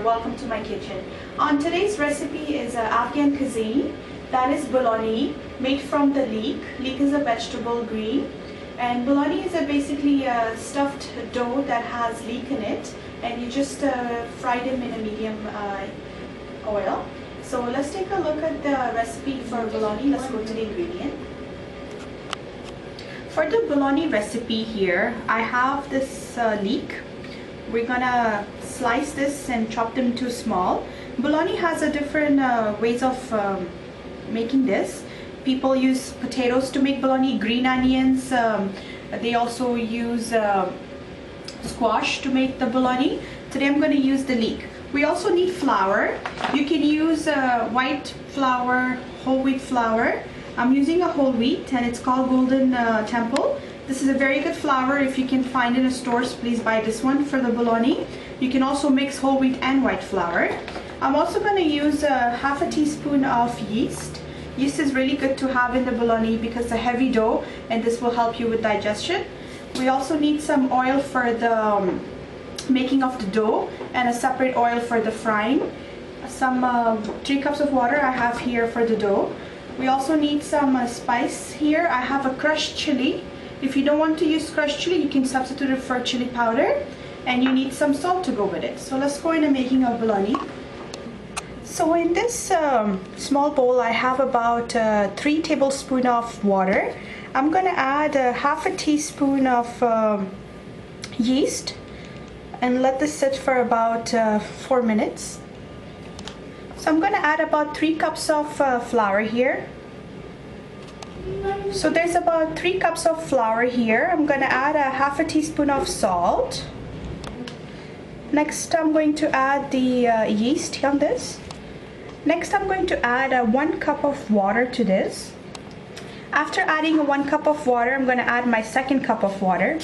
Welcome to my kitchen. On today's recipe is Afghan cuisine, that is bolani, made from the leek. Leek is a vegetable green, and bolani is basically a stuffed dough that has leek in it, and you just fry them in a medium oil. So let's take a look at the recipe for bolani. Let's go to the ingredient. For the bolani recipe here, I have this leek. We're gonna slice this and chop them too small. Bolani has a different ways of making this. People use potatoes to make bolani, green onions. They also use squash to make the bolani. Today I'm going to use the leek. We also need flour. You can use white flour, whole wheat flour. I'm using a whole wheat and it's called Golden Temple. This is a very good flour. If you can find in a stores, please buy this one for the bolani. You can also mix whole wheat and white flour. I'm also going to use half a teaspoon of yeast. Yeast is really good to have in the bolani because it's a heavy dough and this will help you with digestion. We also need some oil for the making of the dough and a separate oil for the frying. Some 3 cups of water I have here for the dough. We also need some spice here. I have a crushed chili. If you don't want to use crushed chili, you can substitute it for chili powder, and you need some salt to go with it. So let's go into making of bolani. So in this small bowl, I have about 3 tablespoons of water. I'm going to add half a teaspoon of yeast and let this sit for about 4 minutes. So I'm going to add about 3 cups of flour here. So there's about 3 cups of flour here. I'm going to add half a teaspoon of salt. Next I'm going to add the yeast on this. Next I'm going to add 1 cup of water to this. After adding 1 cup of water, I'm going to add my 2nd cup of water.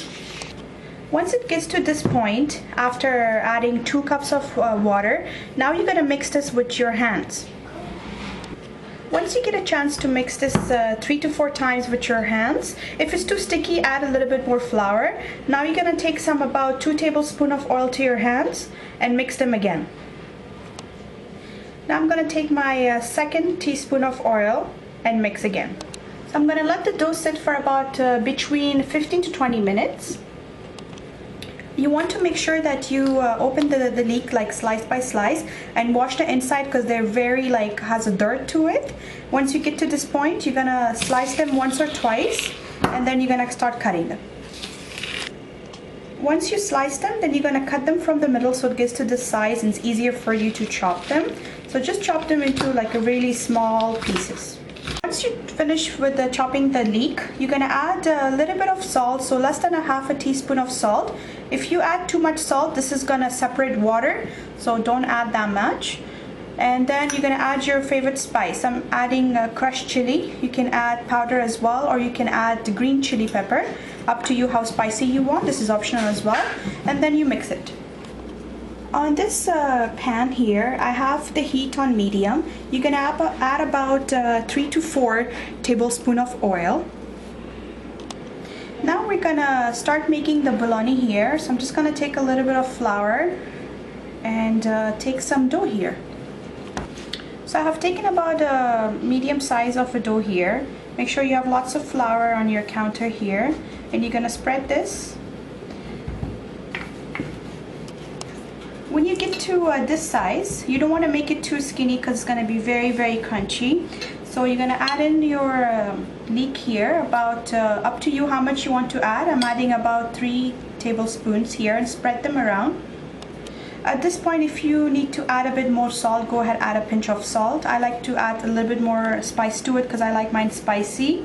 Once it gets to this point, after adding 2 cups of water, now you're going to mix this with your hands. Once you get a chance to mix this 3 to 4 times with your hands, if it's too sticky, add a little bit more flour. Now you're going to take some about 2 tablespoons of oil to your hands and mix them again. Now I'm going to take my 2nd teaspoon of oil and mix again. So I'm going to let the dough sit for about between 15 to 20 minutes. You want to make sure that you open the leek like slice by slice and wash the inside because they're very has a dirt to it. Once you get to this point, you're gonna slice them once or twice and then you're gonna start cutting them. Once you slice them, then you're gonna cut them from the middle so it gets to this size and it's easier for you to chop them. So just chop them into a really small pieces. Once you finish with chopping the leek, you're going to add a little bit of salt, so less than half a teaspoon of salt. If you add too much salt, this is going to separate water, so don't add that much. And then you're going to add your favorite spice. I'm adding crushed chili. You can add powder as well, or you can add the green chili pepper. Up to you how spicy you want. This is optional as well. And then you mix it. On this pan here, I have the heat on medium. You're gonna add about 3 to 4 tablespoons of oil. Now we're gonna start making the bolani here. So I'm just gonna take a little bit of flour and take some dough here. So I have taken about a medium size of a dough here. Make sure you have lots of flour on your counter here, and you're gonna spread this. When you get to this size, you don't want to make it too skinny because it's going to be very, very crunchy. So you're going to add in your leek here, about up to you how much you want to add. I'm adding about 3 tablespoons here and spread them around. At this point, if you need to add a bit more salt, go ahead, add a pinch of salt. I like to add a little bit more spice to it because I like mine spicy.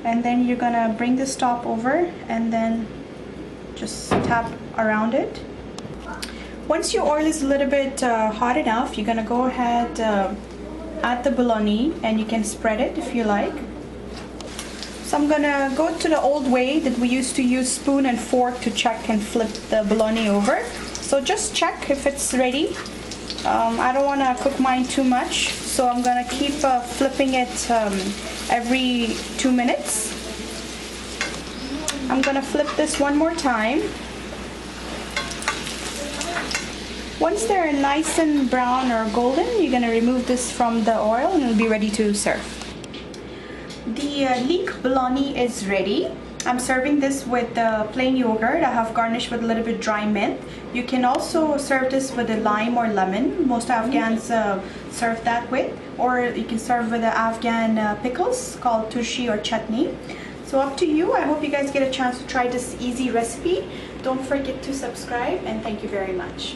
And then you're going to bring this top over and then just tap around it. Once your oil is a little bit hot enough, you're gonna go ahead, add the bolani, and you can spread it if you like. So I'm gonna go to the old way that we used to use spoon and fork to check and flip the bologna over. So just check if it's ready. I don't want to cook mine too much, so I'm gonna keep flipping it every 2 minutes. I'm gonna flip this one more time. Once they're nice and brown or golden, you're gonna remove this from the oil and it'll be ready to serve. The leek bologna is ready. I'm serving this with plain yogurt. I have garnished with a little bit dry mint. You can also serve this with a lime or lemon. Most Afghans serve that with, or you can serve with the Afghan pickles called turshi or chutney. So up to you. I hope you guys get a chance to try this easy recipe. Don't forget to subscribe, and thank you very much.